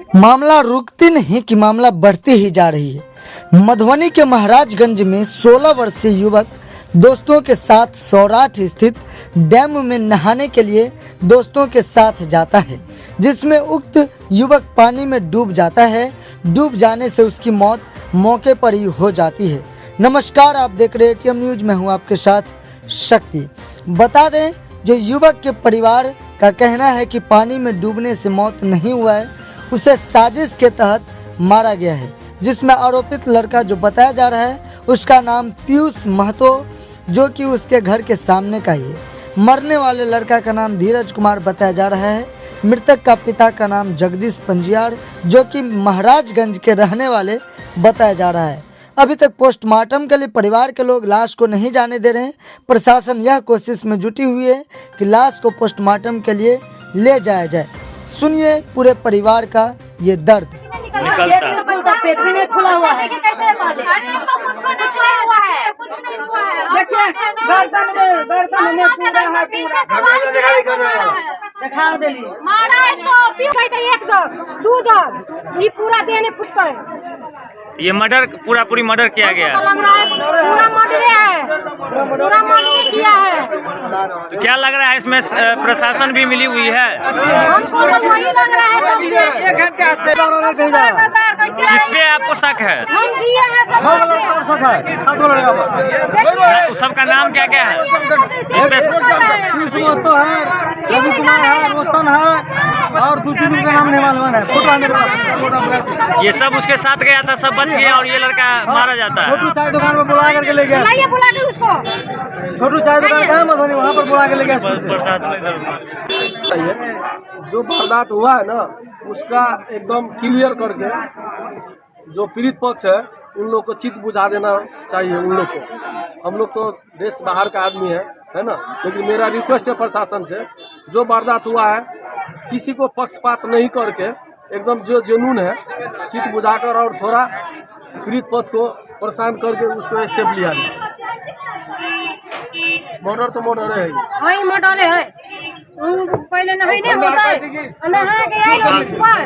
मामला रुकती नहीं कि मामला बढ़ती ही जा रही है। मधुबनी के महाराजगंज में 16 वर्षीय युवक दोस्तों के साथ सौराठ स्थित डैम में नहाने के लिए दोस्तों के साथ जाता है, जिसमें उक्त युवक पानी में डूब जाता है। डूब जाने से उसकी मौत मौके पर ही हो जाती है। नमस्कार, आप देख रहे एटीएम न्यूज में हूं आपके साथ शक्ति। बता दें, जो युवक के परिवार का कहना है कि पानी में डूबने से मौत नहीं हुआ है, उसे साजिश के तहत मारा गया है, जिसमें आरोपित लड़का जो बताया जा रहा है उसका नाम पीयूष महतो, जो कि उसके घर के सामने का ही है। मरने वाले लड़का का नाम धीरज कुमार बताया जा रहा है। मृतक का पिता का नाम जगदीश पंजियार, जो कि महाराजगंज के रहने वाले बताया जा रहा है। अभी तक पोस्टमार्टम के लिए परिवार के लोग लाश को नहीं जाने दे रहे हैं। प्रशासन यह कोशिश में जुटी हुई है कि लाश को पोस्टमार्टम के लिए ले जाया जाए। सुनिए पूरे परिवार का ये दर्द। पेट भी नहीं खुला हुआ है। कैसे पाले? अरे इसको कुछ नहीं हुआ है, कुछ नहीं हुआ है। देखिए गर्दन में पूरा है, पीछे से दिखा देली। मारा इसको पीऊ कहते एक जग, दो जग, ये पूरा देह फुट गए। ये मर्डर पूरी मर्डर किया गया है। लग रहा है पूरा मर्डर है, पूरा मर्डर किया है। तो क्या लग रहा है इसमें प्रशासन भी मिली हुई है? हमको तो वही लग रहा है तब से। एक घंटे से किस पे आपको शक है? हम किए हैं सब। उस सबका नाम क्या क्या है? तो है, रवि कुमार है, रोशन है और दूसरी का नाम नहीं मालूम है। फोटो मेरे पास। ये सब उसके साथ गया था, सब बच गया और ये लड़का मारा जाता है। छोटू चाय दुकान में बुला करके ले गया। बुलाइए, बुला दे उसको। छोटू चाय दुकान का है मधुबनी, वहाँ पर बुला के ले गया। जो वारदात हुआ है ना, उसका एकदम क्लियर करके जो पीड़ित पक्ष है उन लोग को चित बुझा देना चाहिए। उन लोग को, हम लोग तो देश बाहर का आदमी है ना, लेकिन मेरा रिक्वेस्ट है प्रशासन से, जो वारदात हुआ है किसी को पक्षपात नहीं करके एकदम जो जुनून है चित बुझाकर और थोड़ा पीड़ित पक्ष को परेशान करके उसको स्टेप लिया जाए। मर्डर तो मर्डर है, वही मर्डर है। पहले नहीं होता है, नहा के आए लोग ऊपर,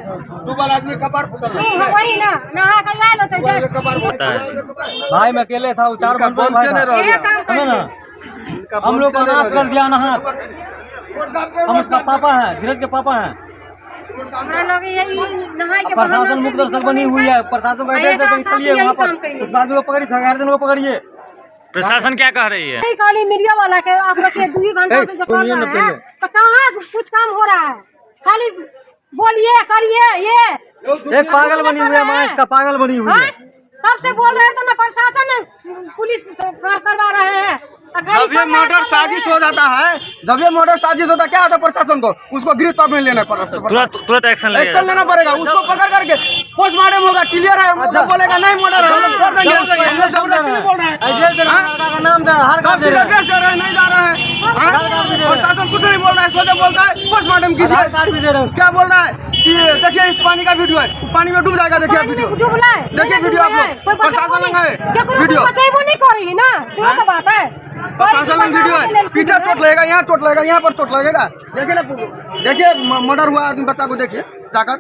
दो आदमी कपार फुटल वही ना नहा के आए लोग तो भाई मैं अकेले था, चार बंद से नहीं रह गया ना। हम लोग को नाच कर दिया नहा। हम उसका पापा हैं, धीरज के पापा हैं। हमरा लोग यही नहाई के प्रशासन मुक्त दर्शक बनी हुई है। प्रशासन को एड्रेस देकर चलिए वहाँ पर, उस आदमी को पकड़िए, गार्जियन को पकड़िए। प्रशासन क्या कह रही है? काली मीडिया वाला के आप लोग के 2 घंटा से जो कर रहा है, तो कहाँ कुछ काम हो रहा है? खाली बोलिए करिए। ये एक पागल बनी हुई है, माँ इसका पागल बनी हुई है। कब से बोल रहे हैं तो ना प्रशासन पुलिस करवा रहे हैं। जब ये मर्डर साजिश हो जाता है, जब ये मर्डर साजिश होता है, क्या होता है प्रशासन को? उसको गिरफ्तार में लेना पड़ेगा, तुरंत एक्शन लेना पड़ेगा। उसको पकड़ करके पोस्टमार्टम होगा, क्लियर है। मतलब बोलेगा नहीं मर्डर, हम लोग छोड़ देंगे। हम लोग सब बोल रहे हैं, नाम सब चीज एड्रेस दे रहे हैं, नहीं जा रहे हैं। प्रशासन कुछ नहीं बोल रहा है, सोचे बोलता है पोस्टमार्टम कीजिए। क्या बोल रहा है कि देखिए इस पानी का वीडियो है, पानी में डूब जाएगा। देखिए वीडियो, देखिए वीडियो आप लोग, प्रशासन लगाए वीडियो, नहीं कर रही ना, सीधी तो बात है। प्रशासन लग वीडियो है। पीछे चोट लगेगा, यहाँ चोट लगेगा, यहाँ पर चोट लगेगा। देखिए ना, देखिए मर्डर हुआ आदमी, बच्चा को देखिए जाकर।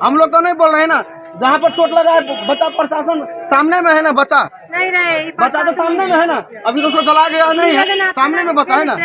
हम लोग तो नहीं बोल रहे हैं ना, जहाँ पर चोट लगा है बच्चा, प्रशासन सामने में है ना, बच्चा नहीं रहे, बच्चा तो सामने में है ना। अभी तो उसको जला गया नहीं है, सामने में बच्चा है ना।